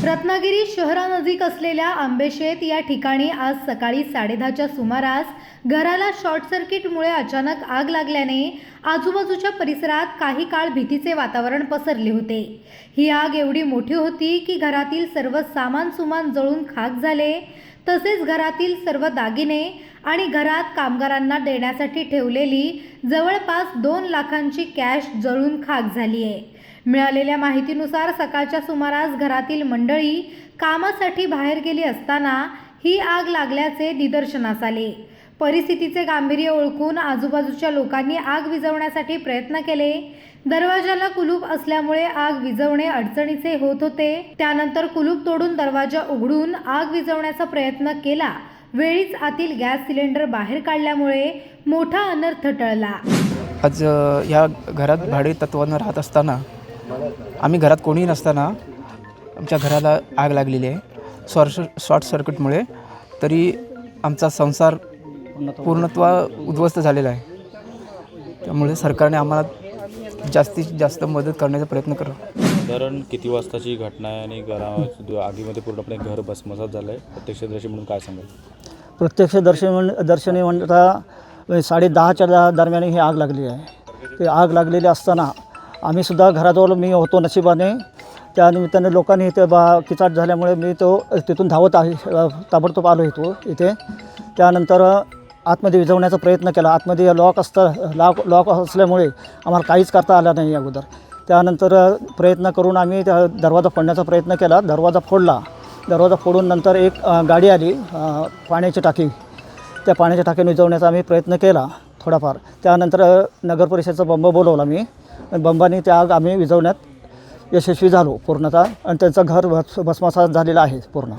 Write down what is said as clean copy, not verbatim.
रत्नागिरी शहरानजीक असलेल्या आंबेशेत या ठिकाणी आज सकाळी 10:30च्या सुमारास घराला शॉर्ट सर्किटमुळे अचानक आग लागल्याने आजूबाजूच्या परिसरात काही काळ भीतीचे वातावरण पसरले होते। ही आग एवढी मोठी होती की घरातील सर्व सामान जळून खाक झाले, तसेच घरातील सर्व दागिने आणि घरात कामगारांना देण्यासाठी ठेवलेली जवळपास 2 लाखांची कॅश जळून खाक झाली आहे। मिळालेल्या माहितीनुसार सकाळच्या सुमारास घरातील मंडळी कामासाठी बाहेर गेली असताना ही आग लागल्याचे निदर्शनास आले। परिस्थितीचे गांभीर्य ओळखून आजूबाजूच्या लोकांनी आग विझवण्यासाठी प्रयत्न केले। दरवाजाला कुलूप असल्यामुळे आग विझवणे अडचणीचे होत होते। त्यानंतर कुलूप तोडून दरवाजा उघडून आग विझवण्याचा प्रयत्न केला। वेळीच आतील गॅस सिलेंडर बाहेर काढल्यामुळे मोठा अनर्थ टळला। आज या घरात भाडे तत्त्वानं राहत असताना आम्ही घरात कोणीही नसताना आमच्या घराला आग लागलेली आहे शॉर्ट सर्किटमुळे। तरी आमचा संसार पूर्णत्व उद्ध्वस्त झालेला आहे। त्यामुळे सरकारने आम्हाला जास्तीत जास्त मदत करण्याचा प्रयत्न करावा। साधारण किती वाजताची घटना आहे आणि आगीमध्ये पूर्णपणे घर भस्मसात झालं आहे? प्रत्यक्षदर्शी म्हणून काय सांगाल? प्रत्यक्षदर्शनी म्हणता 10:30च्या दरम्यान ही आग लागली आहे। ते आग लागलेली असताना आम्हीसुद्धा घराजवळ मी होतो नशिबाने। त्यानिमित्ताने लोकांनी इथे किचाट झाल्यामुळे मी तिथून धावत ताबडतोब आलो इथे। त्यानंतर आतमध्ये विझवण्याचा प्रयत्न केला। आतमध्ये लॉक असल्यामुळे आम्हाला काहीच करता आलं नाही अगोदर। त्यानंतर प्रयत्न करून आम्ही त्या दरवाजा फोडण्याचा प्रयत्न केला। दरवाजा फोडला। दरवाजा फोडून नंतर एक गाडी आली पाण्याची टाकी, त्या पाण्याच्या टाकीने विझवण्याचा आम्ही प्रयत्न केला थोडाफार। त्यानंतर नगर परिषदेचा बंब बोलवला मी। बंबाने त्या आग आम्ही विझवण्यात यशस्वी झालो पूर्णतः, आणि त्यांचं घर भस्मसात झालेलं आहे पूर्ण।